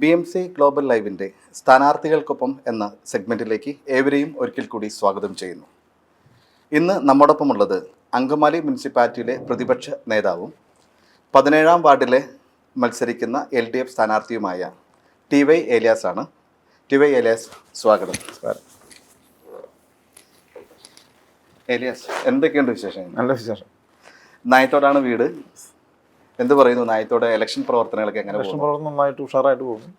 BMC global ലൈവിൻ്റെ സ്ഥാനാർത്ഥികൾക്കൊപ്പം എന്ന സെഗ്മെൻറ്റിലേക്ക് ഏവരെയും ഒരിക്കൽ കൂടി സ്വാഗതം ചെയ്യുന്നു. ഇന്ന് നമ്മോടൊപ്പമുള്ളത് അങ്കമാലി മുനിസിപ്പാലിറ്റിയിലെ പ്രതിപക്ഷ നേതാവും 17-ാം വാർഡിലെ മത്സരിക്കുന്ന LDF സ്ഥാനാർത്ഥിയുമായ TY ഏലിയാസ് ആണ്. TY ഏലിയാസ്, സ്വാഗതം. ഏലിയാസ്, എന്തൊക്കെയുണ്ട് വിശേഷം? നല്ല വിശേഷം. നായത്തോടാണ് വീട്. എന്ത് പറയുന്നു, നായത്തോടെ ഇലക്ഷൻ പ്രവർത്തനങ്ങളൊക്കെ എങ്ങനെ? ഇലക്ഷൻ പ്രവർത്തനം നന്നായിട്ട് ഉഷാറായിട്ട് പോകുന്നു.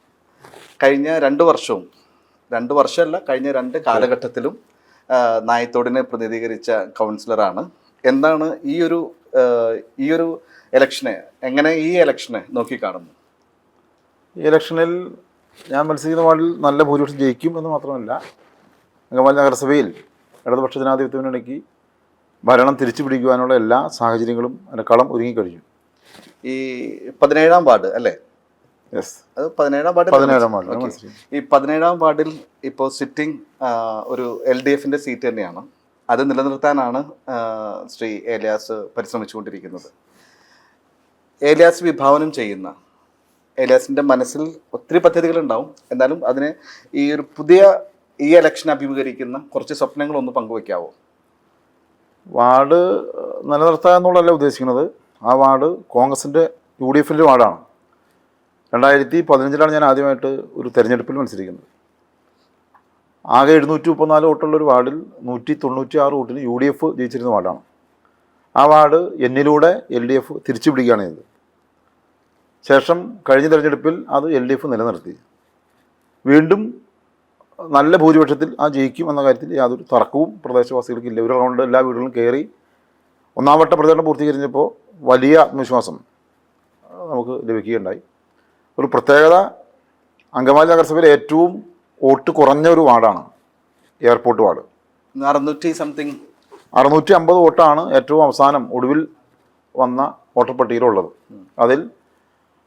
കഴിഞ്ഞ 2 വർഷവും, 2 വർഷമല്ല, കഴിഞ്ഞ 2 കാലഘട്ടത്തിലും നായത്തോടിനെ പ്രതിനിധീകരിച്ച കൗൺസിലറാണ്. എന്താണ് ഈ ഒരു ഇലക്ഷനെ, എങ്ങനെ ഈ ഇലക്ഷനെ നോക്കിക്കാണുന്നു? ഈ ഇലക്ഷനിൽ ഞാൻ മത്സരിക്കുന്ന വാർഡിൽ നല്ല ഭൂരിപക്ഷം ജയിക്കും എന്ന് മാത്രമല്ല, അങ്കമാലി നഗരസഭയിൽ ഇടതുപക്ഷ ജനാധിപത്യ മുന്നണിക്ക് ഭരണം തിരിച്ചു പിടിക്കുവാനുള്ള എല്ലാ സാഹചര്യങ്ങളും അതിൻ്റെ കളം ഒരുങ്ങിക്കഴിഞ്ഞു. ഈ 17-ാം വാർഡ് അല്ലേ? യെസ്, അത് 17-ാം വാർഡ്. 17-ാം വാർഡ്. ഈ 17-ാം വാർഡിൽ ഇപ്പോൾ സിറ്റിംഗ് ഒരു LDFൻ്റെ സീറ്റ് തന്നെയാണ്. അത് നിലനിർത്താനാണ് ശ്രീ ഏലിയാസ് പരിശ്രമിച്ചുകൊണ്ടിരിക്കുന്നത്. ഏലിയാസ് വിഭാവനം ചെയ്യുന്ന, ഏലിയാസിൻ്റെ മനസ്സിൽ ഒത്തിരി പദ്ധതികളുണ്ടാവും, എന്നാലും അതിനെ ഈ ഇലക്ഷൻ അഭിമുഖീകരിക്കുന്ന കുറച്ച് സ്വപ്നങ്ങളൊന്ന് പങ്കുവയ്ക്കാവോ? വാർഡ് നിലനിർത്തുക എന്നുള്ളതല്ല ഉദ്ദേശിക്കുന്നത്. ആ വാർഡ് കോൺഗ്രസിൻ്റെ UDFൻ്റെ വാർഡാണ്. 2015-ലാണ് ഞാൻ ആദ്യമായിട്ട് ഒരു തെരഞ്ഞെടുപ്പിൽ മത്സരിക്കുന്നത്. ആകെ 734 വോട്ടുള്ളൊരു വാർഡിൽ 196 വോട്ടിന് UDF ജയിച്ചിരുന്ന വാർഡാണ്. ആ വാർഡ് എന്നിലൂടെ LDF തിരിച്ചു പിടിക്കുകയാണ് ചെയ്തത്. ശേഷം കഴിഞ്ഞ തെരഞ്ഞെടുപ്പിൽ അത് LDF നിലനിർത്തി. വീണ്ടും നല്ല ഭൂരിപക്ഷത്തിൽ ആ ജയിക്കും എന്ന കാര്യത്തിൽ യാതൊരു തർക്കവും പ്രദേശവാസികൾക്കില്ല. ഒരു റൗണ്ട് എല്ലാ വീടുകളും കയറി 1-ാം വട്ട പ്രചരണം പൂർത്തീകരിച്ചപ്പോൾ വലിയ ആത്മവിശ്വാസം നമുക്ക് ലഭിക്കുകയുണ്ടായി. ഒരു പ്രത്യേകത, അങ്കമാലി നഗരസഭയിലെ ഏറ്റവും വോട്ട് കുറഞ്ഞ ഒരു വാർഡാണ് എയർപോർട്ട് വാർഡ്. 650 വോട്ടാണ് ഏറ്റവും അവസാനം ഒടുവിൽ വന്ന വോട്ടർ പട്ടികയിലുള്ളത്. അതിൽ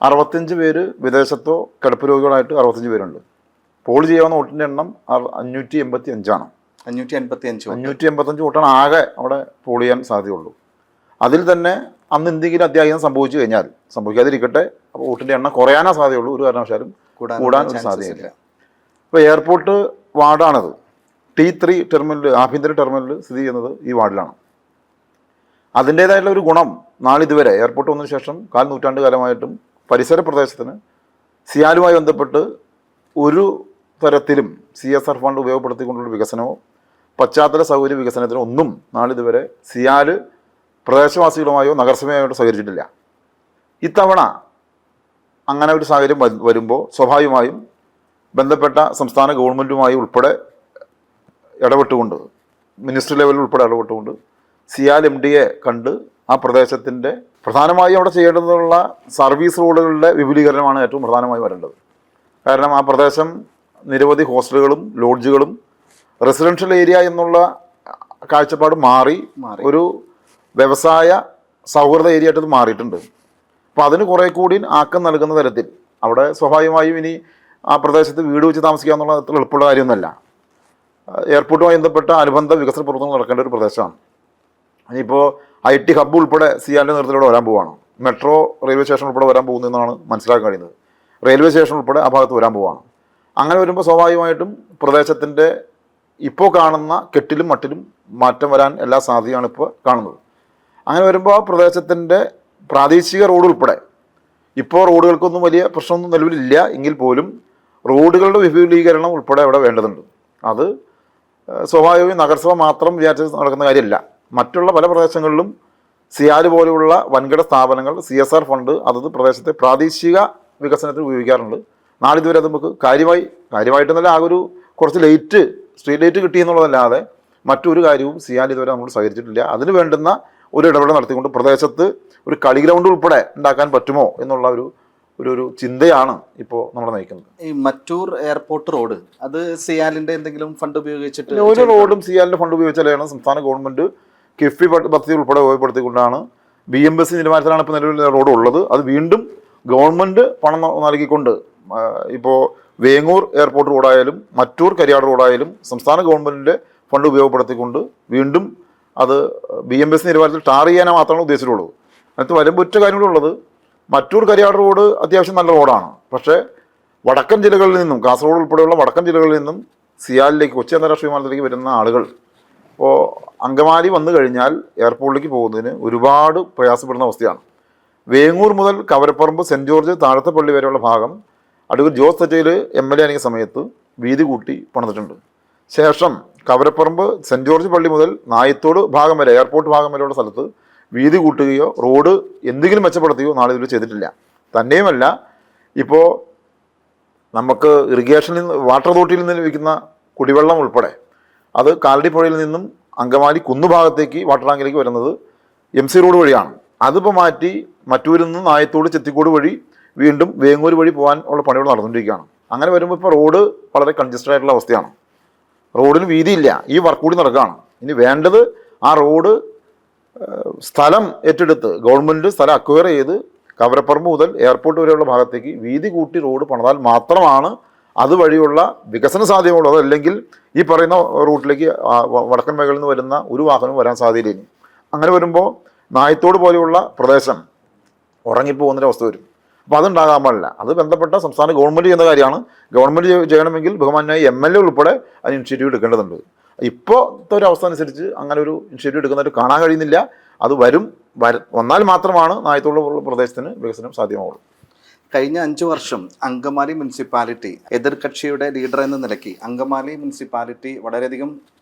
65 പേര് വിദേശത്തോ കിടപ്പ് രോഗികളായിട്ട് 65 പേരുണ്ട്. പോൾ ചെയ്യാവുന്ന വോട്ടിൻ്റെ എണ്ണം 585ആണ്. 585 വോട്ടാണ് ആകെ അവിടെ പോൾ ചെയ്യാൻ സാധ്യതയുള്ളൂ. അതിൽ തന്നെ അന്ന് എന്തെങ്കിലും അത്യാഹിതം സംഭവിച്ചു കഴിഞ്ഞാൽ, സംഭവിക്കാതിരിക്കട്ടെ, അപ്പോൾ വോട്ടിൻ്റെ എണ്ണം കുറയാനേ സാധ്യതയുള്ളൂ, ഒരു കാരണവശാലും കൂടാൻ ഒരു സാധ്യതയില്ല. ഇപ്പോൾ എയർപോർട്ട് വാർഡാണത്. T3 ടെർമിനൽ, ആഭ്യന്തര ടെർമിനൽ സ്ഥിതി ചെയ്യുന്നത് ഈ വാർഡിലാണ്. അതിൻ്റേതായിട്ടുള്ള ഒരു ഗുണം നാളിതുവരെ എയർപോർട്ട് വന്നതിന് ശേഷം 4 നൂറ്റാണ്ട് കാലമായിട്ടും പരിസര പ്രദേശത്തിന് സിയാലുമായി ബന്ധപ്പെട്ട് ഒരു തരത്തിലും CSR ഫണ്ട് ഉപയോഗപ്പെടുത്തിക്കൊണ്ടുള്ള വികസനമോ പശ്ചാത്തല സൗകര്യ വികസനത്തിനോ ഒന്നും നാളിതുവരെ സിയാല് പ്രദേശവാസികളുമായോ നഗരസഭയുമായോ സഹകരിച്ചിട്ടില്ല. ഇത്തവണ അങ്ങനെ ഒരു സാഹചര്യം വരുമ്പോൾ സ്വാഭാവികമായും ബന്ധപ്പെട്ട സംസ്ഥാന ഗവൺമെൻറ്റുമായി ഉൾപ്പെടെ ഇടപെട്ടുകൊണ്ട്, മിനിസ്റ്റർ ലെവലിൽ ഉൾപ്പെടെ ഇടപെട്ടുകൊണ്ട് സിയാൽ MDയെ കണ്ട് ആ പ്രദേശത്തിൻ്റെ പ്രധാനമായും അവിടെ ചെയ്യേണ്ടതുള്ള സർവീസ് റോഡുകളുടെ വിപുലീകരണമാണ് ഏറ്റവും പ്രധാനമായി വരേണ്ടത്. കാരണം ആ പ്രദേശം നിരവധി ഹോസ്റ്റലുകളും ലോഡ്ജുകളും റെസിഡൻഷ്യൽ ഏരിയ എന്നുള്ള കാഴ്ചപ്പാട് മാറി ഒരു വ്യവസായ സൗഹൃദ ഏരിയ ആയിട്ട് മാറിയിട്ടുണ്ട്. അപ്പോൾ അതിന് കുറേ കൂടി ആക്കം നൽകുന്ന തരത്തിൽ അവിടെ സ്വാഭാവികമായും ഇനി ആ പ്രദേശത്ത് വീട് വെച്ച് താമസിക്കുക എന്നുള്ള അത്ര എളുപ്പമുള്ള കാര്യമൊന്നുമല്ല. എയർപോർട്ടുമായി ബന്ധപ്പെട്ട അനുബന്ധ വികസന പ്രവർത്തനങ്ങൾ നടക്കേണ്ട ഒരു പ്രദേശമാണ്. ഇനിയിപ്പോൾ IT ഹബ്ബ് ഉൾപ്പെടെ സിയാലിൻ്റെ നേതൃത്വത്തിലൂടെ വരാൻ പോവുകയാണ്. മെട്രോ റെയിൽവേ സ്റ്റേഷൻ ഉൾപ്പെടെ വരാൻ പോകുന്നതെന്നാണ് മനസ്സിലാക്കാൻ കഴിയുന്നത്. റെയിൽവേ സ്റ്റേഷൻ ഉൾപ്പെടെ ആ ഭാഗത്ത് വരാൻ പോവുകയാണ്. അങ്ങനെ വരുമ്പോൾ സ്വാഭാവികമായിട്ടും പ്രദേശത്തിൻ്റെ ഇപ്പോൾ കാണുന്ന കെട്ടിലും മട്ടിലും മാറ്റം വരാൻ എല്ലാ സാധ്യതയാണ് ഇപ്പോൾ കാണുന്നത്. അങ്ങനെ വരുമ്പോൾ ആ പ്രദേശത്തിൻ്റെ പ്രാദേശിക റോഡ് ഉൾപ്പെടെ, ഇപ്പോൾ റോഡുകൾക്കൊന്നും വലിയ പ്രശ്നമൊന്നും നിലവിലില്ല എങ്കിൽ പോലും റോഡുകളുടെ വിപുലീകരണം ഉൾപ്പെടെ അവിടെ വേണ്ടതുണ്ട്. അത് സ്വാഭാവികമായി നഗരസഭ മാത്രം വിചാരിച്ച് നടക്കുന്ന കാര്യമല്ല. മറ്റുള്ള പല പ്രദേശങ്ങളിലും സിയാല് പോലെയുള്ള വൻകിട സ്ഥാപനങ്ങൾ CSR ഫണ്ട് അതത് പ്രദേശത്തെ പ്രാദേശിക വികസനത്തിന് ഉപയോഗിക്കാറുണ്ട്. നാളിതുവരെ അത് നമുക്ക് കാര്യമായിട്ടെന്നല്ല, ആകെ ഒരു കുറച്ച് സ്ട്രീറ്റ് ലൈറ്റ് കിട്ടിയെന്നുള്ളതല്ലാതെ മറ്റൊരു കാര്യവും സിയാൽ ഇതുവരെ നമ്മൾ സഹകരിച്ചിട്ടില്ല. അതിന് വേണ്ടുന്ന ഒരു ഇടപെടൽ നടത്തിക്കൊണ്ട് പ്രദേശത്ത് ഒരു കളി ഗ്രൗണ്ട് ഉൾപ്പെടെ ഉണ്ടാക്കാൻ പറ്റുമോ എന്നുള്ള ഒരു ചിന്തയാണ് ഇപ്പോൾ നമ്മൾ നയിക്കുന്നത്. ഈ മറ്റൂർ എയർപോർട്ട് റോഡ്, അത് സിയാലിൻ്റെ എന്തെങ്കിലും ഫണ്ട് ഉപയോഗിച്ചിട്ട്? ഒരു റോഡും സിയാലിൻ്റെ ഫണ്ട് ഉപയോഗിച്ചാലാണ് സംസ്ഥാന ഗവൺമെൻറ് കിഫ്ബി പദ്ധതി ഉൾപ്പെടെ ഉപയോഗപ്പെടുത്തിക്കൊണ്ടാണ് BMC നിലവാരത്തിലാണ് ഇപ്പോൾ നിലവിൽ റോഡ് ഉള്ളത്. അത് വീണ്ടും ഗവൺമെൻറ് പണം നൽകിക്കൊണ്ട്, ഇപ്പോൾ വേങ്ങൂർ എയർപോർട്ട് റോഡായാലും മറ്റൂർ കരിയാട് റോഡായാലും സംസ്ഥാന ഗവൺമെൻറ്റിൻ്റെ ഫണ്ട് ഉപയോഗപ്പെടുത്തിക്കൊണ്ട് വീണ്ടും അത് BMC നിലവാരത്തിൽ ടാർ ചെയ്യാനേ മാത്രമാണ് ഉദ്ദേശിച്ചിട്ടുള്ളൂ. അതിനകത്ത് വരുമ്പോൾ ഒറ്റ കാര്യങ്ങളുള്ളത്, മറ്റൂർ കരിയാട് റോഡ് അത്യാവശ്യം നല്ല റോഡാണ്. പക്ഷേ വടക്കൻ ജില്ലകളിൽ നിന്നും, കാസർഗോഡ് ഉൾപ്പെടെയുള്ള വടക്കൻ ജില്ലകളിൽ നിന്നും സിയാലിലേക്ക്, കൊച്ചി അന്താരാഷ്ട്ര വിമാനത്തിലേക്ക് വരുന്ന ആളുകൾ ഇപ്പോൾ അങ്കമാലി വന്നു കഴിഞ്ഞാൽ എയർപോർട്ടിലേക്ക് പോകുന്നതിന് ഒരുപാട് പ്രയാസപ്പെടുന്ന അവസ്ഥയാണ്. വേങ്ങൂർ മുതൽ കവരപ്പറമ്പ്, സെൻറ്റ് ജോർജ്, താഴത്തപ്പള്ളി വരെയുള്ള ഭാഗം അഡ്വക്കേറ്റ് ജോസ് തെറ്റയിൽ MLA ആയിരിക്കുന്ന സമയത്ത് വീതി കൂട്ടി പണിതിട്ടുണ്ട്. ശേഷം കവരപ്പറമ്പ്, സെൻറ്റ് ജോർജ് പള്ളി മുതൽ നായത്തോട് ഭാഗം വരെ, എയർപോർട്ട് ഭാഗം വരെയുള്ള സ്ഥലത്ത് വീതി കൂട്ടുകയോ റോഡ് എന്തെങ്കിലും മെച്ചപ്പെടുത്തുകയോ നാളെ ഇതിൽ ചെയ്തിട്ടില്ല. തന്നെയുമല്ല, ഇപ്പോൾ നമുക്ക് ഇറിഗേഷനിൽ നിന്ന്, വാട്ടർ അതോറിറ്റിയിൽ നിന്ന് ലഭിക്കുന്ന കുടിവെള്ളം ഉൾപ്പെടെ അത് കാലടിപ്പുഴയിൽ നിന്നും അങ്കമാലി കുന്നുഭാഗത്തേക്ക് വാട്ടർ ടാങ്കിലേക്ക് വരുന്നത് MC റോഡ് വഴിയാണ്. അതിപ്പോൾ മാറ്റി മറ്റൂരിൽ നിന്ന് നായത്തോട്, ചെത്തിക്കോട് വഴി വീണ്ടും വേങ്ങൂർ വഴി പോകാൻ ഉള്ള പണികൾ നടന്നുകൊണ്ടിരിക്കുകയാണ്. അങ്ങനെ വരുമ്പോൾ ഇപ്പോൾ റോഡ് വളരെ കൺജസ്റ്റഡ് ആയിട്ടുള്ള അവസ്ഥയാണ്. റോഡിന് വീതിയില്ല. ഈ വർക്ക് കൂടി നടക്കുകയാണ്. ഇനി വേണ്ടത് ആ റോഡ് സ്ഥലം ഏറ്റെടുത്ത് ഗവൺമെൻറ് സ്ഥലം അക്വയർ ചെയ്ത് കവരപ്പറമ്പ് മുതൽ എയർപോർട്ട് വരെയുള്ള ഭാഗത്തേക്ക് വീതി കൂട്ടി റോഡ് പണിതാൽ മാത്രമാണ് അതുവഴിയുള്ള വികസന സാധ്യതയുള്ളത്. അല്ലെങ്കിൽ ഈ പറയുന്ന റൂട്ടിലേക്ക് വടക്കൻ മേഖലയിൽ നിന്ന് വരുന്ന ഒരു വാഹനവും വരാൻ സാധ്യതയില്ല. അങ്ങനെ വരുമ്പോൾ നായത്തോട് പോലെയുള്ള പ്രദേശം ഉറങ്ങിപ്പോകുന്നൊരവസ്ഥ വരും. അപ്പോൾ അതുണ്ടാകാൻ പാടില്ല. അത് ബന്ധപ്പെട്ട സംസ്ഥാന ഗവൺമെൻറ് ചെയ്യുന്ന കാര്യമാണ്. ഗവൺമെൻറ് ചെയ്യണമെങ്കിൽ ബഹുമാന്യായ MLA ഉൾപ്പെടെ അതിന് ഇനിഷ്യേറ്റീവ് എടുക്കേണ്ടതുണ്ട്. ഇപ്പോഴത്തെ ഒരു അവസ്ഥ അനുസരിച്ച് അങ്ങനെ ഒരു ഇനിഷ്യേറ്റീവ് എടുക്കുന്നതായിട്ട് കാണാൻ കഴിയുന്നില്ല. അത് വന്നാൽ മാത്രമാണ് നായത്തോടുള്ള പ്രദേശത്തിന് വികസനം സാധ്യമാവുള്ളൂ. കഴിഞ്ഞ 5 വർഷം അങ്കമാലി മുനിസിപ്പാലിറ്റി എതിർകക്ഷിയുടെ ലീഡർ എന്ന നിലയ്ക്ക് അങ്കമാലി മുനിസിപ്പാലിറ്റി വളരെയധികം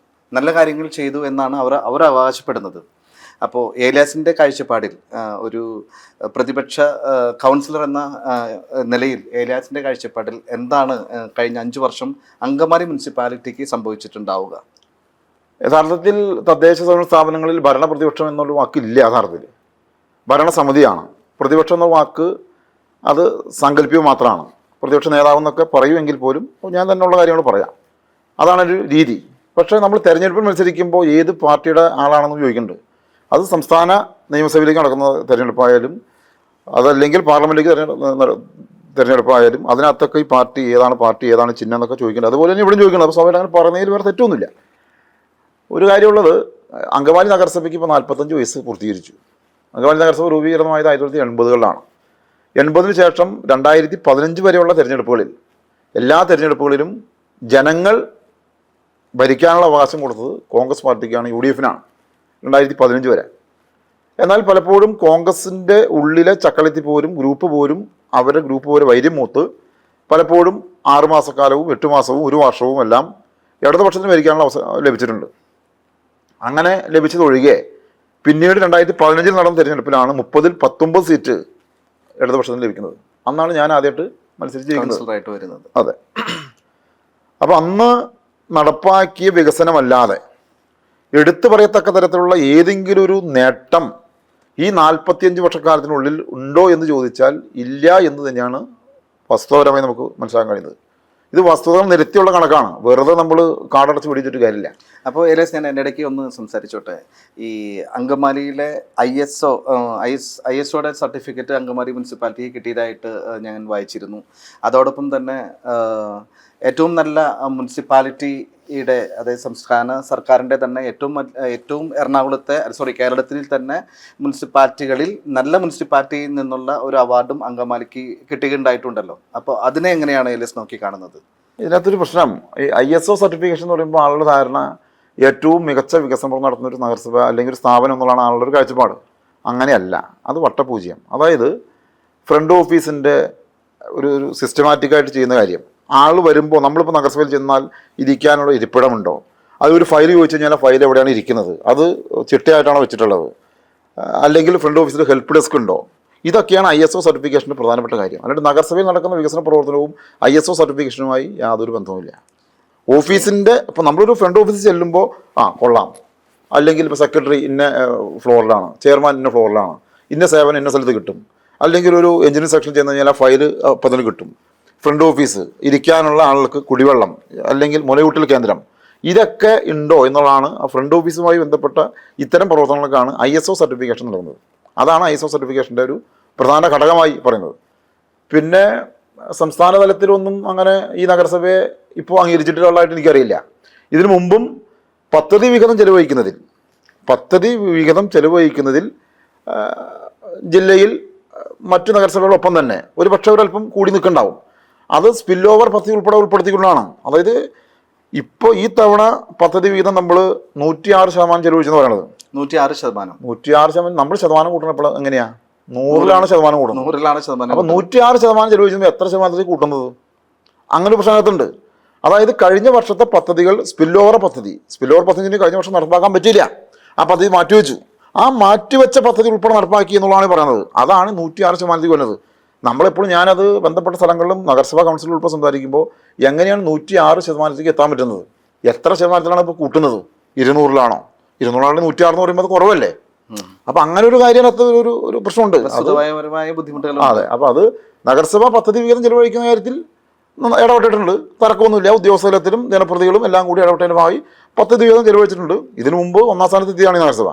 നല്ല കാര്യങ്ങൾ ചെയ്തു എന്നാണ് അവർ അവകാശപ്പെടുന്നത്. അപ്പോൾ ഏലിയാസിൻ്റെ കാഴ്ചപ്പാടിൽ ഒരു പ്രതിപക്ഷ കൗൺസിലർ എന്ന നിലയിൽ ഏലിയാസിൻ്റെ കാഴ്ചപ്പാടിൽ എന്താണ് കഴിഞ്ഞ 5 വർഷം അങ്കമാലി മുനിസിപ്പാലിറ്റിക്ക് സംഭവിച്ചിട്ടുണ്ടാവുക? യഥാർത്ഥത്തിൽ തദ്ദേശ സ്വയംഭരണ സ്ഥാപനങ്ങളിൽ ഭരണപ്രതിപക്ഷം എന്നുള്ള വാക്കില്ല. യഥാർത്ഥത്തിൽ ഭരണസമിതിയാണ്. പ്രതിപക്ഷം എന്ന വാക്ക് അത് സാങ്കല്പികം മാത്രമാണ്. പ്രതിപക്ഷ നേതാവെന്നൊക്കെ പറയുമെങ്കിൽ പോലും ഞാൻ തന്നെയുള്ള കാര്യങ്ങൾ പറയാം. അതാണൊരു രീതി. പക്ഷേ നമ്മൾ തെരഞ്ഞെടുപ്പിൽ മത്സരിക്കുമ്പോൾ ഏത് പാർട്ടിയുടെ ആളാണെന്ന് ചോദിക്കുന്നുണ്ട്. അത് സംസ്ഥാന നിയമസഭയിലേക്ക് നടക്കുന്ന തിരഞ്ഞെടുപ്പായാലും അതല്ലെങ്കിൽ പാർലമെൻറ്റിലേക്ക് തിരഞ്ഞെടുപ്പായാലും അതിനകത്തൊക്കെ ഈ പാർട്ടി ഏതാണ് ചിഹ്നം എന്നൊക്കെ ചോദിക്കേണ്ടത്. അതുപോലെ തന്നെ ഇവിടെ ചോദിക്കുന്നത്. അപ്പോൾ സ്വാഭാവികം അങ്ങനെ പറഞ്ഞതിൽ വേറെ തെറ്റൊന്നുമില്ല. ഒരു കാര്യമുള്ളത്, അങ്കമാലി നഗരസഭയ്ക്ക് ഇപ്പോൾ 45 വയസ്സ് പൂർത്തീകരിച്ചു. അങ്കമാലി നഗരസഭ രൂപീകൃതമായത് 1980-കളിലാണ്. 80-ന് ശേഷം 2015 വരെയുള്ള തിരഞ്ഞെടുപ്പുകളിൽ, എല്ലാ തിരഞ്ഞെടുപ്പുകളിലും ജനങ്ങൾ ഭരിക്കാനുള്ള അവകാശം കൊടുത്തത് കോൺഗ്രസ് പാർട്ടിക്കാണ്, UDF-നാണ് 2015 വരെ. എന്നാൽ പലപ്പോഴും കോൺഗ്രസിൻ്റെ ഉള്ളിലെ ചക്കളത്തി പോരും ഗ്രൂപ്പ് പോരും അവരുടെ ഗ്രൂപ്പ് പോലെ വൈര്യം മൂത്ത് പലപ്പോഴും 6 മാസക്കാലവും 8 മാസവും 1 വർഷവും എല്ലാം ഇടതുപക്ഷത്തിന് ഭരിക്കാനുള്ള അവസരം ലഭിച്ചിട്ടുണ്ട്. അങ്ങനെ ലഭിച്ചതൊഴികെ പിന്നീട് 2015 നടന്ന തിരഞ്ഞെടുപ്പിലാണ് 30-ൽ 19 സീറ്റ് ഇടതുപക്ഷത്തിന് ലഭിക്കുന്നത്. അന്നാണ് ഞാൻ ആദ്യമായിട്ട് മത്സരിച്ചിരിക്കുന്നത്. അതെ. അപ്പോൾ അന്ന് നടപ്പാക്കിയ വികസനമല്ലാതെ എടുത്തു പറയത്തക്ക തരത്തിലുള്ള ഏതെങ്കിലും ഒരു നേട്ടം ഈ 45 വർഷക്കാലത്തിനുള്ളിൽ ഉണ്ടോ എന്ന് ചോദിച്ചാൽ ഇല്ല എന്ന് തന്നെയാണ് വസ്തുതാപരമായി നമുക്ക് മനസ്സിലാക്കാൻ കഴിയുന്നത്. ഇത് വസ്തുതകൾ നിരത്തിയുള്ള കണക്കാണ്. വെറുതെ നമ്മൾ കാടടച്ച് പിടിച്ചിട്ട് കാര്യമില്ല. അപ്പോൾ ഏലേസ്, ഞാൻ എൻ്റെ ഇടയ്ക്ക് ഒന്ന് സംസാരിച്ചോട്ടെ. ഈ അങ്കമാലിയിലെ ISOയുടെ സർട്ടിഫിക്കറ്റ് അങ്കമാലി മുനിസിപ്പാലിറ്റിക്ക് കിട്ടിയതായിട്ട് ഞാൻ വായിച്ചിരുന്നു. അതോടൊപ്പം തന്നെ ഏറ്റവും നല്ല മുനിസിപ്പാലിറ്റിയുടെ, അതായത് സംസ്ഥാന സർക്കാരിൻ്റെ തന്നെ ഏറ്റവും കേരളത്തിൽ തന്നെ മുനിസിപ്പാലിറ്റികളിൽ നല്ല മുനിസിപ്പാലിറ്റിയിൽ നിന്നുള്ള ഒരു അവാർഡും അങ്കമാലിക്ക് കിട്ടുകയുണ്ടായിട്ടുണ്ടല്ലോ. അപ്പോൾ അതിനെ എങ്ങനെയാണ് ഏലിയസ് നോക്കി കാണുന്നത്? ഇതിനകത്തൊരു പ്രശ്നം, ഈ ISO സർട്ടിഫിക്കേഷൻ എന്ന് പറയുമ്പോൾ ആളുടെ ധാരണ ഏറ്റവും മികച്ച വികസനം നടത്തുന്ന ഒരു നഗരസഭ അല്ലെങ്കിൽ ഒരു സ്ഥാപനം എന്നുള്ളതാണ് ആളുടെ ഒരു കാഴ്ചപ്പാട്. അങ്ങനെയല്ല, അത് വട്ടപൂജ്യം. അതായത് ഫ്രണ്ട് ഓഫീസിൻ്റെ ഒരു സിസ്റ്റമാറ്റിക്കായിട്ട് ചെയ്യുന്ന കാര്യം, ആൾ വരുമ്പോൾ നമ്മളിപ്പോൾ നഗരസഭയിൽ ചെന്നാൽ ഇരിക്കാനുള്ള ഇരിപ്പിടമുണ്ടോ, അതൊരു ഫയൽ ചോദിച്ചു കഴിഞ്ഞാൽ ആ ഫയൽ എവിടെയാണ് ഇരിക്കുന്നത്, അത് ചിട്ടയായിട്ടാണോ വെച്ചിട്ടുള്ളത്, അല്ലെങ്കിൽ ഫ്രണ്ട് ഓഫീസിൽ ഹെൽപ്പ് ഡെസ്ക് ഉണ്ടോ, ഇതൊക്കെയാണ് ISO സർട്ടിഫിക്കേഷൻ്റെ പ്രധാനപ്പെട്ട കാര്യം. അല്ലാണ്ട് നഗരസഭയിൽ നടക്കുന്ന വികസന പ്രവർത്തനവും ISO സർട്ടിഫിക്കേഷനുമായി യാതൊരു ബന്ധവുമില്ല. ഓഫീസിൻ്റെ ഇപ്പോൾ നമ്മളൊരു ഫ്രണ്ട് ഓഫീസിൽ ചെല്ലുമ്പോൾ കൊള്ളാം, അല്ലെങ്കിൽ ഇപ്പോൾ സെക്രട്ടറി ഇന്ന ഫ്ലോറിലാണ്, ചെയർമാൻ ഇന്ന ഫ്ലോറിലാണ്, ഇന്ന സേവനം ഇന്ന സ്ഥലത്ത് കിട്ടും, അല്ലെങ്കിൽ ഒരു എഞ്ചിനീയറിംഗ് സെക്ഷൻ ചെന്ന് കഴിഞ്ഞാൽ ആ ഫയൽ അപ്പം തന്നെ കിട്ടും. ഫ്രണ്ട് ഓഫീസ്, ഇരിക്കാനുള്ള ആളുകൾക്ക് കുടിവെള്ളം, അല്ലെങ്കിൽ മുലയൂട്ടൽ കേന്ദ്രം, ഇതൊക്കെ ഉണ്ടോ എന്നുള്ളതാണ് ആ ഫ്രണ്ട് ഓഫീസുമായി ബന്ധപ്പെട്ട ഇത്തരം പ്രവർത്തനങ്ങൾക്കാണ് ISO സർട്ടിഫിക്കേഷൻ നൽകുന്നത്. അതാണ് ISO സർട്ടിഫിക്കേഷൻ്റെ ഒരു പ്രധാന ഘടകമായി പറയുന്നത്. പിന്നെ സംസ്ഥാന തലത്തിലൊന്നും അങ്ങനെ ഈ നഗരസഭയെ ഇപ്പോൾ അംഗീകരിച്ചിട്ടുള്ളതായിട്ട് എനിക്കറിയില്ല. ഇതിനു മുമ്പും പദ്ധതി വിഹിതം ചെലവഴിക്കുന്നതിൽ ജില്ലയിൽ മറ്റു നഗരസഭകളൊപ്പം തന്നെ ഒരു പക്ഷേ ഒരല്പം കൂടി നിൽക്കുന്നുണ്ടാവും. അത് സ്പിൽ ഓവർ പദ്ധതി ഉൾപ്പെടുത്തിക്കൊണ്ടാണ്. അതായത് ഇപ്പോൾ ഈ തവണ പദ്ധതി വീതം നമ്മൾ 106% ചെലവഴിച്ചെന്ന് പറയുന്നത്. 106%. 106% നമ്മൾ ശതമാനം കൂട്ടണപ്പോൾ എങ്ങനെയാ? 100-ലാണ് ശതമാനം കൂടുന്നത്. 100-ലാണ് ശതമാനം. അപ്പോൾ 106% ചെലവഴിച്ചപ്പോൾ എത്ര ശതമാനത്തിൽ കൂട്ടുന്നത്? അങ്ങനെ പ്രശ്നത്തുണ്ട്. അതായത് കഴിഞ്ഞ വർഷത്തെ പദ്ധതികൾ സ്പിൽ ഓവർ പദ്ധതി കഴിഞ്ഞ വർഷം നടപ്പാക്കാൻ പറ്റിയില്ല. ആ പദ്ധതി മാറ്റിവെച്ചു. ആ മാറ്റിവെച്ച പദ്ധതി ഉൾപ്പെടെ നടപ്പാക്കി എന്നുള്ളതാണ് പറയുന്നത്. അതാണ് 106% വരുന്നത്. നമ്മളെപ്പോഴും ഞാനത് ബന്ധപ്പെട്ട സ്ഥലങ്ങളിലും നഗരസഭാ കൗൺസിലും ഉൾപ്പെടെ സംസാരിക്കുമ്പോൾ എങ്ങനെയാണ് 106% എത്താൻ പറ്റുന്നത്? എത്ര ശതമാനത്തിലാണ് ഇപ്പോൾ കൂട്ടുന്നത്? 200-ലാണോ? 200-ലാണ് 106 എന്ന് പറയുമ്പോൾ അത് കുറവല്ലേ? അപ്പം അങ്ങനെ ഒരു കാര്യത്തിനകത്ത് ഒരു പ്രശ്നമുണ്ട്. ബുദ്ധിമുട്ടുകൾ. അതെ. അപ്പോൾ അത് നഗരസഭാ പദ്ധതി വിഹിതം ചെലവഴിക്കുന്ന കാര്യത്തിൽ ഇടപെട്ടിട്ടുണ്ട്. തർക്കമൊന്നുമില്ല. ഉദ്യോഗസ്ഥ തലത്തിലും ജനപ്രതികളും എല്ലാം കൂടി ഇടപെട്ടതിൻ്റെ ഭാഗമായി പദ്ധതി വിഹിതം ചെലവഴിച്ചിട്ടുണ്ട്. ഇതിനു മുമ്പ് 1-ാം സ്ഥാനത്ത് എത്തിയതാണ് ഈ നഗരസഭ.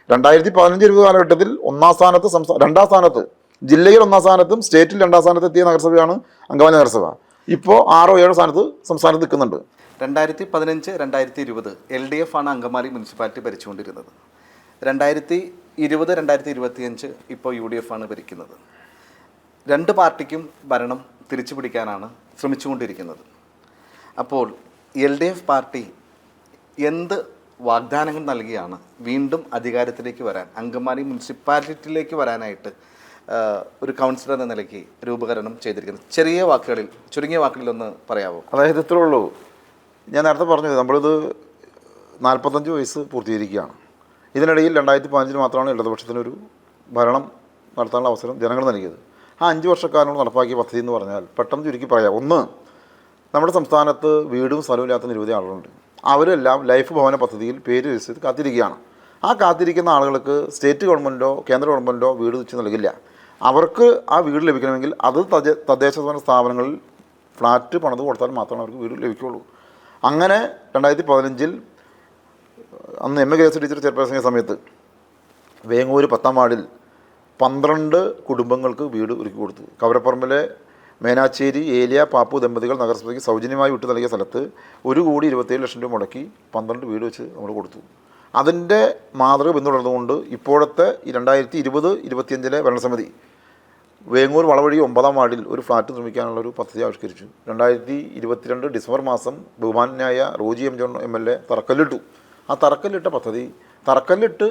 2015-20 കാലഘട്ടത്തിൽ 1-ാം സ്ഥാനത്ത് 2-ാം സ്ഥാനത്ത് ജില്ലയിൽ 1-ാം സ്ഥാനത്തും സ്റ്റേറ്റിൽ 2-ാം സ്ഥാനത്ത് എത്തിയ നഗരസഭയാണ് അങ്കമാലി നഗരസഭ. ഇപ്പോൾ 6-7 സ്ഥാനത്ത് സംസ്ഥാനത്ത് നിൽക്കുന്നുണ്ട്. 2015-2020 LDF ആണ് അങ്കമാലി മുനിസിപ്പാലിറ്റി ഭരിച്ചുകൊണ്ടിരുന്നത്. 2020-2025 ഇപ്പോൾ UDF ആണ് ഭരിക്കുന്നത്. രണ്ട് പാർട്ടിക്കും ഭരണം തിരിച്ചു പിടിക്കാനാണ് ശ്രമിച്ചുകൊണ്ടിരിക്കുന്നത്. അപ്പോൾ LDF പാർട്ടി എന്ത് വാഗ്ദാനങ്ങൾ നൽകിയാണ് വീണ്ടും അധികാരത്തിലേക്ക് വരാൻ, അങ്കമാലി മുനിസിപ്പാലിറ്റിയിലേക്ക് വരാനായിട്ട് ഒരു കൗൺസിലർ എന്ന നിലയ്ക്ക് രൂപകരണം ചെയ്തിരിക്കുന്നത്? ചുരുങ്ങിയ വാക്കുകളിൽ ഒന്ന് പറയാമോ? അതായത് ഇത്രേ ഉള്ളൂ. ഞാൻ നേരത്തെ പറഞ്ഞത് നമ്മളിത് 45 വയസ്സ് പൂർത്തീകരിക്കുകയാണ്. ഇതിനിടയിൽ 2015 മാത്രമാണ് ഇടതുപക്ഷത്തിനൊരു ഭരണം നടത്താനുള്ള അവസരം ജനങ്ങൾ നൽകിയത്. ആ 5 വർഷക്കാലം നടപ്പാക്കിയ പദ്ധതി എന്ന് പറഞ്ഞാൽ പെട്ടെന്ന് ചുരുക്കി പറയാം. ഒന്ന്, നമ്മുടെ സംസ്ഥാനത്ത് വീടും സ്ഥലവും ഇല്ലാത്ത നിരവധി ആളുകളുണ്ട്. അവരെല്ലാം ലൈഫ് ഭവന പദ്ധതിയിൽ പേര് രജിസ്റ്റർ ചെയ്ത് കാത്തിരിക്കുകയാണ്. ആ കാത്തിരിക്കുന്ന ആളുകൾക്ക് സ്റ്റേറ്റ് ഗവൺമെൻറ്റോ കേന്ദ്ര ഗവൺമെൻറ്റോ വീട് വെച്ച് നൽകില്ല. അവർക്ക് ആ വീട് ലഭിക്കണമെങ്കിൽ അത് തദ്ദേശ സ്വയംഭരണ സ്ഥാപനങ്ങളിൽ ഫ്ലാറ്റ് പണിത് കൊടുത്താൽ മാത്രമേ അവർക്ക് വീട് ലഭിക്കുകയുള്ളൂ. അങ്ങനെ 2015 അന്ന് MA ഗ്രേസ് ടീച്ചർ ചെയർപേഴ്സൺ സമയത്ത് വേങ്ങൂർ 10-ാം വാർഡിൽ 12 കുടുംബങ്ങൾക്ക് വീട് ഒരുക്കി കൊടുത്തു. കവരപ്പറമ്പിലെ മേനാച്ചേരി ഏലിയ പാപ്പു ദമ്പതികൾ നഗരസഭയ്ക്ക് സൗജന്യമായി വിട്ടു നൽകിയ സ്ഥലത്ത് 1,27 ലക്ഷം രൂപ മുടക്കി 12 വീട് വെച്ച് നമ്മൾ കൊടുത്തു. അതിൻ്റെ മാതൃക പിന്തുടർന്നുകൊണ്ട് ഇപ്പോഴത്തെ 2020-25 ഭരണസമിതി വേങ്ങൂർ വളവഴി 9-ാം വാർഡിൽ ഒരു ഫ്ലാറ്റ് നിർമ്മിക്കാനുള്ളൊരു പദ്ധതി ആവിഷ്കരിച്ചു. 2022 ഡിസംബർ മാസം ബഹുമാന്യനായ റോജി M. ജോൺ MLA തറക്കല്ലിട്ടു. ആ തറക്കല്ലിട്ട പദ്ധതി തറക്കല്ലിട്ട്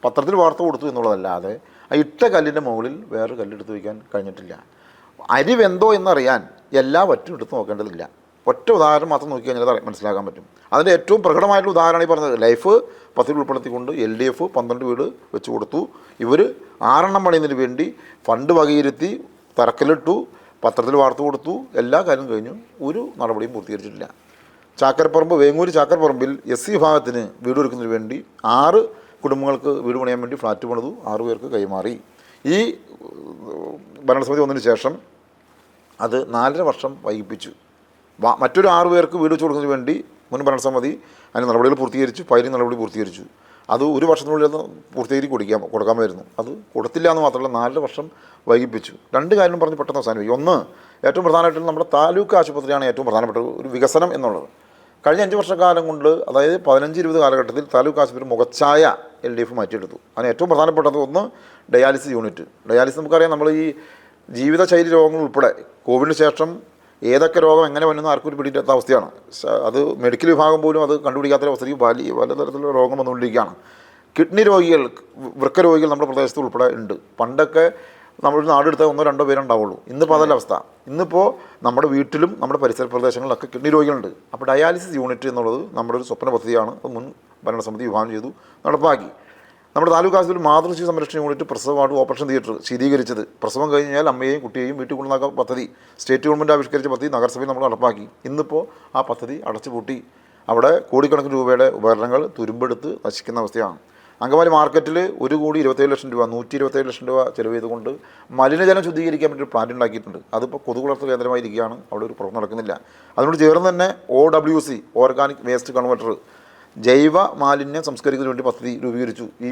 പത്രത്തിൽ വാർത്ത കൊടുത്തു എന്നുള്ളതല്ലാതെ ആ ഇട്ട കല്ലിൻ്റെ മുകളിൽ വേറൊരു കല്ലെടുത്ത് വയ്ക്കാൻ കഴിഞ്ഞിട്ടില്ല. അരി വെന്തോ എന്നറിയാൻ എല്ലാ വറ്റും എടുത്ത് നോക്കേണ്ടതില്ല. ഒറ്റ ഉദാഹരണം മാത്രം നോക്കി കഴിഞ്ഞാൽ അത് മനസ്സിലാക്കാൻ പറ്റും. അതിൻ്റെ ഏറ്റവും പ്രകടമായിട്ടുള്ള ഉദാഹരണമാണ് ഈ പറഞ്ഞത്. ലൈഫ് പദ്ധതി ഉൾപ്പെടുത്തിക്കൊണ്ട് LDF 12 വീട് വെച്ച് കൊടുത്തു. ഇവർ 6 പണിയുന്നതിന് വേണ്ടി ഫണ്ട് വകയിരുത്തി തറക്കല്ലിട്ടു, പത്രത്തിൽ വാർത്ത കൊടുത്തു, എല്ലാ കാര്യം കഴിഞ്ഞു. ഒരു നടപടിയും പൂർത്തീകരിച്ചിട്ടില്ല. ചാക്കരപ്പറമ്പ് വേങ്ങൂർ ചാക്കരപ്പറമ്പിൽ SC വിഭാഗത്തിന് വീട് ഒരുക്കുന്നതിന് വേണ്ടി 6 കുടുംബങ്ങൾക്ക് വീട് പണിയാൻ വേണ്ടി ഫ്ലാറ്റ് പണിതു, 6 പേർക്ക് കൈമാറി. ഈ ഭരണസമിതി വന്നതിന് ശേഷം അത് 4.5 വർഷം വൈകിപ്പിച്ചു. മറ്റൊരു 6 പേർക്ക് വീട് വെച്ച് കൊടുക്കുന്നതിന് വേണ്ടി മുൻ ഭരണസമിതി അതിന് നടപടികൾ പൂർത്തീകരിച്ചു, ഫയലിംഗ് നടപടി പൂർത്തീകരിച്ചു. അത് 1 വർഷത്തിനുള്ളിൽ പൂർത്തീകരിച്ച് കൊടുക്കാമായിരുന്നു. അത് കൊടുത്തില്ല എന്ന് മാത്രമല്ല 4 വർഷം വൈകിപ്പിച്ചു. 2 കാര്യം പറഞ്ഞ് പെട്ടെന്ന് അവസാനിപ്പിക്കും. ഒന്ന്, ഏറ്റവും പ്രധാനമായിട്ടും നമ്മുടെ താലൂക്ക് ആശുപത്രിയാണ് ഏറ്റവും പ്രധാനപ്പെട്ട ഒരു വികസനം എന്നുള്ളത്. കഴിഞ്ഞ 5 വർഷക്കാലം കൊണ്ട്, അതായത് 15-20 കാലഘട്ടത്തിൽ താലൂക്ക് ആശുപത്രി മുഖച്ഛായ LDF മാറ്റിയെടുത്തു. അതിന് ഏറ്റവും പ്രധാനപ്പെട്ടത് ഒന്ന് ഡയാലിസിസ് യൂണിറ്റ്. ഡയാലിസിസ് നമുക്കറിയാം, നമ്മൾ ഈ ജീവിതശൈലി രോഗങ്ങൾ ഉൾപ്പെടെ കോവിഡിന് ശേഷം ഏതൊക്കെ രോഗം എങ്ങനെ വന്നെന്ന് ആർക്കും ഒരു പിടിയില്ലാത്ത അവസ്ഥയാണ്. അത് മെഡിക്കൽ വിഭാഗം പോലും അത് കണ്ടുപിടിക്കാത്ത അവസ്ഥയ്ക്ക് പലതരത്തിലുള്ള രോഗം വന്നുകൊണ്ടിരിക്കുകയാണ്. കിഡ്നി രോഗികൾ, വൃക്ക രോഗികൾ നമ്മുടെ പ്രദേശത്ത് ഉൾപ്പെടെ ഉണ്ട്. പണ്ടൊക്കെ നമ്മളൊരു നാടെടുത്താൽ 1-2 പേരുണ്ടാവുള്ളൂ. ഇന്നിപ്പോൾ അതല്ല അവസ്ഥ. ഇന്നിപ്പോൾ നമ്മുടെ വീട്ടിലും നമ്മുടെ പരിസര പ്രദേശങ്ങളിലൊക്കെ കിഡ്നി രോഗികളുണ്ട്. അപ്പോൾ ഡയാലിസിസ് യൂണിറ്റ് എന്നുള്ളത് നമ്മുടെ ഒരു സ്വപ്ന പദ്ധതിയാണ്. അത് മുൻ ഭരണസമിതി വിഭാവനം ചെയ്തു, നടപ്പാക്കി. നമ്മുടെ താലൂക്ക് ആശുപത്രിയിൽ മാതൃശിശു സംരക്ഷണ യൂണിറ്റ്, പ്രസവ വാർഡ്, ഓപ്പറേഷൻ തിയേറ്റർ ശീതീകരിച്ചത്, പ്രസവം കഴിഞ്ഞാൽ അമ്മയെയും കുട്ടിയെയും വീട്ടിൽ കൊണ്ടുവന്ന പദ്ധതി സ്റ്റേറ്റ് ഗവൺമെൻറ് ആവിഷ്കരിച്ച പദ്ധതി നഗരസഭയിൽ നമ്മൾ നടപ്പാക്കി. ഇന്നിപ്പോൾ ആ പദ്ധതി അടച്ചുപൂട്ടി. അവിടെ കോടിക്കണക്കിന് രൂപയുടെ ഉപകരണങ്ങൾ തുരുമ്പെടുത്ത് നശിക്കുന്ന അവസ്ഥയാണ്. അങ്കമാലി മാർക്കറ്റിൽ 1,27 ലക്ഷം രൂപ 127 ലക്ഷം രൂപ ചെലവ് ചെയ്തുകൊണ്ട് മലിനജലം ശുദ്ധീകരിക്കാൻ വേണ്ടി ഒരു പ്ലാന്റ് ഉണ്ടാക്കിയിട്ടുണ്ട്. അതിപ്പോൾ കൊതുകുളർത്ത കേന്ദ്രമായിരിക്കുകയാണ്. അവിടെ ഒരു പ്രവർത്തനം നടക്കുന്നില്ല. അതിനോട് ചേർന്ന് തന്നെ OWC ഓർഗാനിക് വേസ്റ്റ് കൺവെർട്ടർ ജൈവ മാലിന്യം സംസ്കരിക്കുന്നതിന് വേണ്ടി പദ്ധതി രൂപീകരിച്ചു ഈ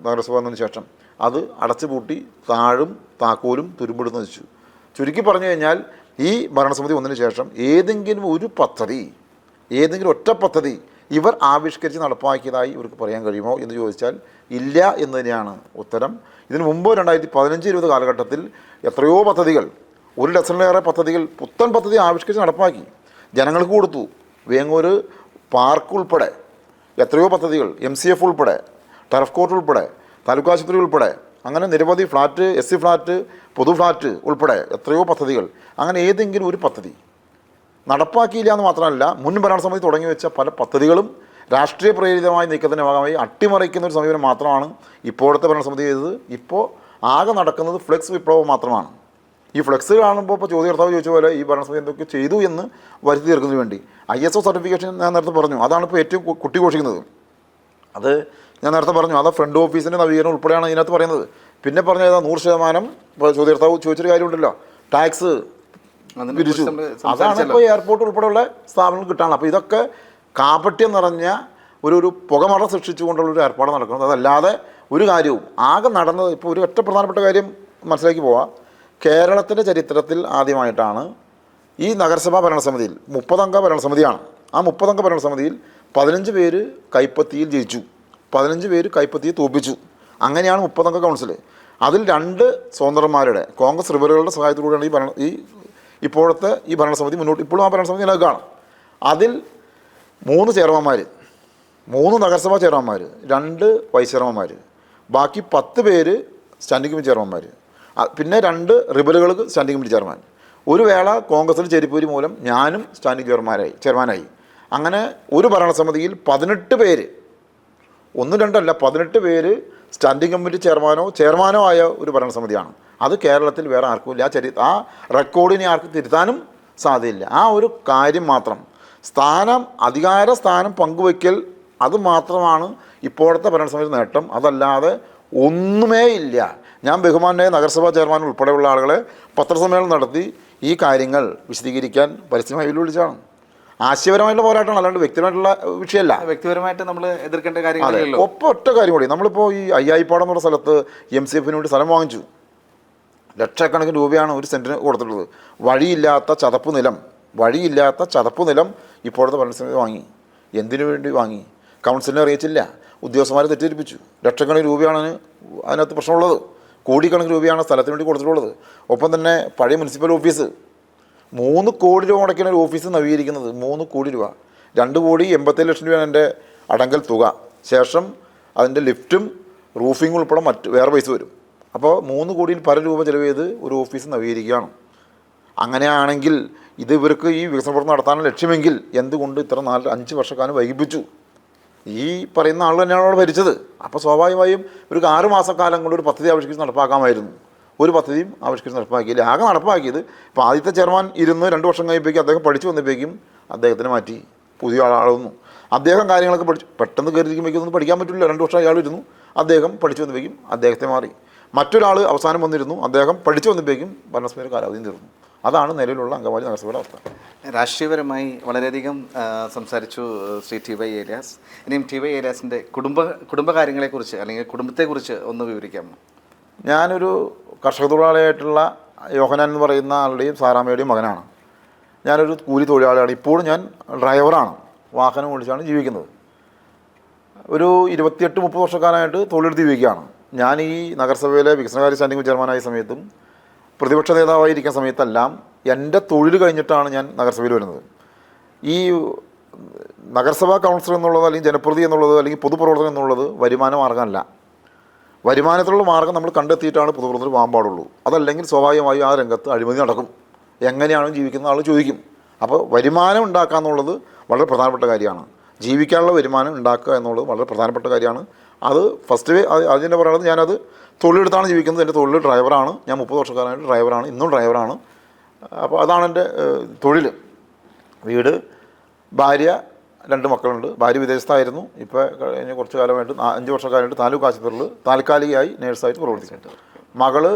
നഗരസഭ വന്നതിന് ശേഷം. അത് അടച്ചുപൂട്ടി താഴും താക്കോലും തുരുമ്പെടുത്ത് നശിച്ചു. ചുരുക്കി പറഞ്ഞു കഴിഞ്ഞാൽ ഈ ഭരണസമിതി വന്നതിന് ശേഷം ഏതെങ്കിലും ഒരു പദ്ധതി, ഏതെങ്കിലും ഒറ്റ പദ്ധതി ഇവർ ആവിഷ്കരിച്ച് നടപ്പാക്കിയതായി ഇവർക്ക് പറയാൻ കഴിയുമോ എന്ന് ചോദിച്ചാൽ ഇല്ല എന്ന് തന്നെയാണ് ഉത്തരം. ഇതിനു മുമ്പ് 2015-20 കാലഘട്ടത്തിൽ എത്രയോ പദ്ധതികൾ 1 ഡസനിലേറെ പദ്ധതികൾ പുത്തൻ പദ്ധതി ആവിഷ്കരിച്ച് നടപ്പാക്കി ജനങ്ങൾക്ക് കൊടുത്തു. വേങ്ങൂർ പാർക്ക് ഉൾപ്പെടെ എത്രയോ പദ്ധതികൾ, MCF ഉൾപ്പെടെ, ടർഫ് കോർട്ട് ഉൾപ്പെടെ, താലൂക്ക് ആശുപത്രി ഉൾപ്പെടെ, അങ്ങനെ നിരവധി ഫ്ലാറ്റ്, SC ഫ്ലാറ്റ്, പൊതു ഫ്ലാറ്റ് ഉൾപ്പെടെ എത്രയോ പദ്ധതികൾ. അങ്ങനെ ഏതെങ്കിലും ഒരു പദ്ധതി നടപ്പാക്കിയില്ല എന്ന് മാത്രമല്ല, മുൻ ഭരണസമിതി തുടങ്ങി വെച്ച പല പദ്ധതികളും രാഷ്ട്രീയ പ്രേരിതമായ നീക്കത്തിൻ്റെ ഭാഗമായി അട്ടിമറിക്കുന്ന ഒരു സമീപനം മാത്രമാണ് ഇപ്പോഴത്തെ ഭരണസമിതി ചെയ്തത്. ഇപ്പോൾ ആകെ നടക്കുന്നത് ഫ്ലെക്സ് വിപ്ലവം മാത്രമാണ്. ഈ ഫ്ലെക്സ് കാണുമ്പോൾ ഇപ്പോൾ ചോദ്യകർത്താവ് ചോദിച്ച പോലെ ഈ ഭരണസമിതി എന്തൊക്കെ ചെയ്തു എന്ന് വരുത്തി തീർക്കുന്നതിന് വേണ്ടി ISO സർട്ടിഫിക്കേഷൻ ഞാൻ നേരത്തെ പറഞ്ഞു, അതാണ് ഇപ്പോൾ ഏറ്റവും കുട്ടിഘോഷിക്കുന്നത്. അത് ഞാൻ നേരത്തെ പറഞ്ഞു, അത് ഫ്രണ്ട് ഓഫീസിൻ്റെ നവീകരണം ഉൾപ്പെടെയാണ് ഇതിനകത്ത് പറയുന്നത്. പിന്നെ പറഞ്ഞ 100% ഇപ്പോൾ ചോദ്യകർത്താവ് ചോദിച്ചൊരു കാര്യമുണ്ടല്ലോ, ടാക്സ് പിരിച്ചു. അതാണ് ഇപ്പോൾ എയർപോർട്ട് ഉൾപ്പെടെയുള്ള സ്ഥാപനങ്ങൾ കിട്ടാണ്. അപ്പോൾ ഇതൊക്കെ കാപട്യം നിറഞ്ഞ ഒരു പുകമറ സൃഷ്ടിച്ചുകൊണ്ടുള്ളൊരു ഏർപ്പാട് നടക്കുന്നത്. അതല്ലാതെ ഒരു കാര്യവും ആകെ നടന്നത്. ഇപ്പോൾ ഒരു ഒറ്റ പ്രധാനപ്പെട്ട കാര്യം മനസ്സിലാക്കി പോവാം. കേരളത്തിൻ്റെ ചരിത്രത്തിൽ ആദ്യമായിട്ടാണ് ഈ നഗരസഭാ ഭരണസമിതിയിൽ 30 അംഗ ഭരണസമിതിയാണ്. ആ 30 അംഗ ഭരണസമിതിയിൽ 15 പേര് കൈപ്പത്തിയിൽ ജയിച്ചു, 15 പേര് കൈപ്പത്തിയിൽ തോൽപ്പിച്ചു. അങ്ങനെയാണ് 30 അംഗ കൗൺസിൽ. അതിൽ 2 സ്വതന്ത്രന്മാരുടെ കോൺഗ്രസ് റിവറുകളുടെ സഹായത്തോടുകൂടിയാണ് ഇപ്പോഴത്തെ ഈ ഭരണസമിതി ഇപ്പോഴും ആ ഭരണസമിതി നിലനിൽക്കുകയാണ്. അതിൽ 3 ചെയർമാന്മാർ, 3 നഗരസഭാ ചെയർമാന്മാർ, 2 വൈസ് ചെയർമാന്മാർ, ബാക്കി 10 പേര് സ്റ്റാൻഡിംഗ് കമ്മിറ്റി ചെയർമാന്മാർ, പിന്നെ 2 റിബലുകൾക്ക് സ്റ്റാൻഡിംഗ് കമ്മിറ്റി ചെയർമാൻ. ഒരു വേള കോൺഗ്രസിൽ ചേരിപ്പൂരി മൂലം ഞാനും സ്റ്റാൻഡിംഗ് ചെയർമാനായി. അങ്ങനെ ഒരു ഭരണസമിതിയിൽ 18 പേര്, 1, 2 അല്ല 18 പേര് സ്റ്റാൻഡിംഗ് കമ്മിറ്റി ചെയർമാനോ ആയ ഒരു ഭരണസമിതിയാണ്. അത് കേരളത്തിൽ വേറെ ആർക്കുമില്ല. ആ റെക്കോർഡിനെ ആർക്കും തിരുത്താനും സാധ്യതയില്ല. ആ ഒരു കാര്യം മാത്രം, അധികാര സ്ഥാനം പങ്കുവയ്ക്കൽ, അത് മാത്രമാണ് ഇപ്പോഴത്തെ ഭരണസമിതി നേട്ടം. അതല്ലാതെ ഒന്നുമേ ഇല്ല. ഞാൻ ബഹുമാനായ നഗരസഭാ ചെയർമാൻ ഉൾപ്പെടെയുള്ള ആളുകളെ പത്രസമ്മേളനം നടത്തി ഈ കാര്യങ്ങൾ വിശദീകരിക്കാൻ പരസ്യമായി വെല്ലുവിളിച്ചാണ്. ആശയപരമായിട്ടുള്ള പോരാട്ടമാണ്, അല്ലാണ്ട് വ്യക്തിപരമായിട്ടുള്ള വിഷയമല്ല. വ്യക്തിപരമായിട്ട് നമ്മൾ എതിർക്കേണ്ട കാര്യങ്ങളല്ലോ. ഒറ്റ കാര്യം കൂടി, നമ്മളിപ്പോൾ ഈ അയ്യായിപ്പാടം എന്നുള്ള സ്ഥലത്ത് MCFന് വേണ്ടി സ്ഥലം വാങ്ങിച്ചു. ലക്ഷക്കണക്കിന് രൂപയാണ് ഒരു സെൻറ്റിന് കൊടുത്തിട്ടുള്ളത്. വഴിയില്ലാത്ത ചതപ്പ് നിലം ഇപ്പോഴത്തെ ഭരണസമിതി വാങ്ങി. എന്തിനു വേണ്ടി വാങ്ങി? കൗൺസിലിനെ അറിയിച്ചില്ല, ഉദ്യോഗസ്ഥന്മാരെ തെറ്റിദ്ധരിപ്പിച്ചു. ലക്ഷക്കണക്കിന് രൂപയാണ് അതിനകത്ത് പ്രശ്നമുള്ളത്. കോടിക്കണക്കിന് രൂപയാണ് സ്ഥലത്തിന് വേണ്ടി കൊടുത്തിട്ടുള്ളത്. ഒപ്പം തന്നെ പഴയ മുനിസിപ്പൽ ഓഫീസ് 3 കോടി രൂപ മുടക്കിയാണ് ഒരു ഓഫീസ് നവീകരിക്കുന്നത്. 3 കോടി രൂപ, 2,87 ലക്ഷം രൂപയാണ് എൻ്റെ അടങ്കൽ തുക. ശേഷം അതിൻ്റെ ലിഫ്റ്റും റൂഫിങ്ങും ഉൾപ്പെടെ വേറെ പൈസ വരും. അപ്പോൾ 3 കോടിയിൽ പല രൂപ ചിലവ് ചെയ്ത് ഒരു ഓഫീസ് നവീകരിക്കുകയാണ്. അങ്ങനെയാണെങ്കിൽ ഇത് ഇവർക്ക് ഈ വികസന പ്രവർത്തനം നടത്താനുള്ള ലക്ഷ്യമെങ്കിൽ എന്തുകൊണ്ട് ഇത്ര 4-5 വർഷക്കാലം വൈകിപ്പിച്ചു? ഈ പറയുന്ന ആൾ തന്നെയാണ് അവിടെ ഭരിച്ചത്. അപ്പോൾ സ്വാഭാവികമായും ഒരു 6 മാസക്കാലം കൊണ്ട് ഒരു പദ്ധതി ആവിഷ്കരിച്ച് നടപ്പാക്കാമായിരുന്നു. ഒരു പദ്ധതിയും ആവിഷ്കരിച്ച് നടപ്പാക്കിയില്ല. ആകെ നടപ്പാക്കിയത് ഇപ്പോൾ ആദ്യത്തെ ചെയർമാൻ 2 വർഷം കഴിയുമ്പോഴേക്കും അദ്ദേഹം പഠിച്ചു വന്നപ്പോഴേക്കും അദ്ദേഹത്തിന് മാറ്റി, പുതിയ ആളാവുന്നു. അദ്ദേഹം കാര്യങ്ങളൊക്കെ പെട്ടെന്ന് കയറിയിരിക്കുമ്പോഴേക്കൊന്നും പഠിക്കാൻ പറ്റില്ല. 2 വർഷം അയാൾ ഇരുന്നു, അദ്ദേഹം പഠിച്ചു വന്നപ്പോഴേക്കും അദ്ദേഹത്തെ മാറി. മറ്റൊരാൾ അവസാനം വന്നിരുന്നു, അദ്ദേഹം പഠിച്ചു വന്നപ്പോഴേക്കും ഭരണസമിതിയുടെ കാലാവധിയും തീർന്നു. അതാണ് നിലവിലുള്ള അങ്കമാലി നഗരസഭയുടെ അവസ്ഥ. രാഷ്ട്രീയപരമായി വളരെയധികം സംസാരിച്ചു ശ്രീ TY ഏലിയാസ്. ഇനിയും TY ഏലിയാസിൻ്റെ കുടുംബകാര്യങ്ങളെക്കുറിച്ച് അല്ലെങ്കിൽ കുടുംബത്തെക്കുറിച്ച് ഒന്ന് വിവരിക്കാമോ? ഞാനൊരു കർഷക തൊഴിലാളിയായിട്ടുള്ള യോഹനാൻ എന്ന് പറയുന്ന ആളുടെയും സാറാമ്മയുടെയും മകനാണ്. ഞാനൊരു കൂലി തൊഴിലാളിയാണ്. ഇപ്പോഴും ഞാൻ ഡ്രൈവറാണ്, വാഹനം ഓടിച്ചാണ് ജീവിക്കുന്നത്. ഒരു 28-30 വർഷക്കാലമായിട്ട് തൊഴിലെടുത്ത് ജീവിക്കുകയാണ്. ഞാൻ ഈ നഗരസഭയിലെ വികസനകാര്യ സ്റ്റാൻഡിംഗ് ചെയർമാനായ സമയത്തും പ്രതിപക്ഷ നേതാവായിരിക്കുന്ന സമയത്തെല്ലാം എൻ്റെ തൊഴിൽ കഴിഞ്ഞിട്ടാണ് ഞാൻ നഗരസഭയിൽ വരുന്നത്. ഈ നഗരസഭാ കൗൺസിലർ എന്നുള്ളത്, അല്ലെങ്കിൽ ജനപ്രതി എന്നുള്ളത്, അല്ലെങ്കിൽ പൊതുപ്രവർത്തനം എന്നുള്ളത് വരുമാന മാർഗ്ഗമല്ല. വരുമാനത്തിലുള്ള മാർഗ്ഗം നമ്മൾ കണ്ടെത്തിയിട്ടാണ് പൊതുപ്രവർത്തനം പോകാൻ പാടുള്ളൂ. അതല്ലെങ്കിൽ സ്വാഭാവികമായും ആ രംഗത്ത് അഴിമതി നടക്കും. എങ്ങനെയാണ് ജീവിക്കുന്ന ആൾ ചോദിക്കും. അപ്പോൾ വരുമാനം ഉണ്ടാക്കുക എന്നുള്ളത് വളരെ പ്രധാനപ്പെട്ട കാര്യമാണ്. ജീവിക്കാനുള്ള വരുമാനം ഉണ്ടാക്കുക എന്നുള്ളത് വളരെ പ്രധാനപ്പെട്ട കാര്യമാണ്. അത് ഫസ്റ്റ് അതിൻ്റെ പറയുന്നത്, ഞാനത് തൊഴിലെടുത്താണ് ജീവിക്കുന്നത്. എൻ്റെ തൊഴിൽ ഡ്രൈവറാണ്. ഞാൻ 30 വർഷക്കാലമായിട്ട് ഡ്രൈവറാണ്, ഇന്നും ഡ്രൈവറാണ്. അപ്പോൾ അതാണ് എൻ്റെ തൊഴിൽ. വീട്, ഭാര്യ, 2 മക്കളുണ്ട്. ഭാര്യ വിദേശത്തായിരുന്നു. ഇപ്പോൾ കഴിഞ്ഞ കുറച്ച് കാലമായിട്ട് 5 വർഷക്കാലമായിട്ട് താലൂക്ക് ആശുപത്രിയിൽ താൽക്കാലികമായി നേഴ്സായിട്ട് പ്രവർത്തിച്ചിട്ടുണ്ട്. മകള്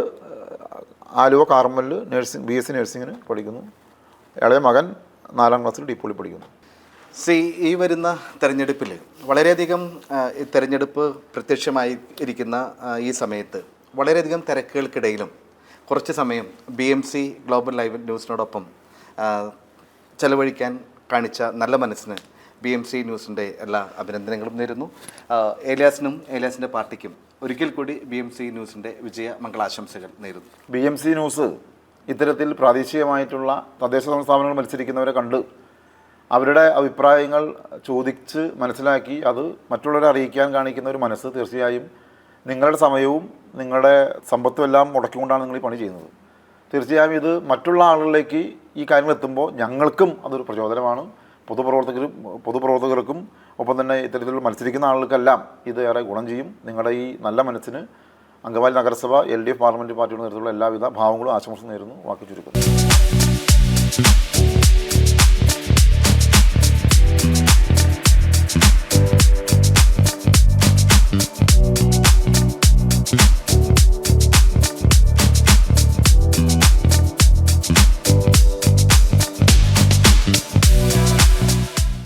ആലുവ കാർമലിൽ BSc നഴ്സിങ്ങിന് പഠിക്കുന്നു. ഇളയ മകൻ 4ാം ക്ലാസ്സിൽ ഡീപ്പോളി പഠിക്കുന്നു. ഈ വരുന്ന തെരഞ്ഞെടുപ്പിൽ വളരെയധികം തെരഞ്ഞെടുപ്പ് പ്രത്യക്ഷമായി ഇരിക്കുന്ന ഈ സമയത്ത് വളരെയധികം തിരക്കുകൾക്കിടയിലും കുറച്ച് സമയം BMC ഗ്ലോബൽ ലൈവ് ന്യൂസിനോടൊപ്പം ചെലവഴിക്കാൻ കാണിച്ച നല്ല മനസ്സിന് BMC ന്യൂസിൻ്റെ എല്ലാ അഭിനന്ദനങ്ങളും നേരുന്നു. ഏലിയാസിൻ്റെ പാർട്ടിക്കും ഒരിക്കൽ കൂടി BMC ന്യൂസിൻ്റെ വിജയ മംഗളാശംസകൾ നേരുന്നു. BMC ന്യൂസ് ഇത്തരത്തിൽ പ്രാദേശികമായിട്ടുള്ള തദ്ദേശ സ്ഥാപനങ്ങൾ മത്സരിക്കുന്നവരെ കണ്ട് അവരുടെ അഭിപ്രായങ്ങൾ ചോദിച്ച് മനസ്സിലാക്കി അത് മറ്റുള്ളവരെ അറിയിക്കാൻ കാണിക്കുന്ന ഒരു മനസ്സ് തീർച്ചയായും നിങ്ങളുടെ സമയവും നിങ്ങളുടെ സമ്പത്തും എല്ലാം മുടക്കിക്കൊണ്ടാണ് നിങ്ങൾ ഈ പണി ചെയ്യുന്നത്. തീർച്ചയായും ഇത് മറ്റുള്ള ആളുകളിലേക്ക് ഈ കാര്യങ്ങൾ എത്തുമ്പോൾ ഞങ്ങൾക്കും അതൊരു പ്രചോദനമാണ്. പൊതുപ്രവർത്തകർക്കും ഒപ്പം തന്നെ ഇത്തരത്തിലുള്ള മത്സരിക്കുന്ന ആളുകൾക്കെല്ലാം ഇത് ഏറെ ഗുണം ചെയ്യും. നിങ്ങളുടെ ഈ നല്ല മനസ്സിന് അങ്കമാലി നഗരസഭ LDF പാർലമെൻറ്റ് പാർട്ടിയുടെ നേതൃത്വത്തിലുള്ള എല്ലാവിധ ഭാവങ്ങളും ആശംസ നേരുന്നു. വാക്ക് ചുരുക്കുന്നു.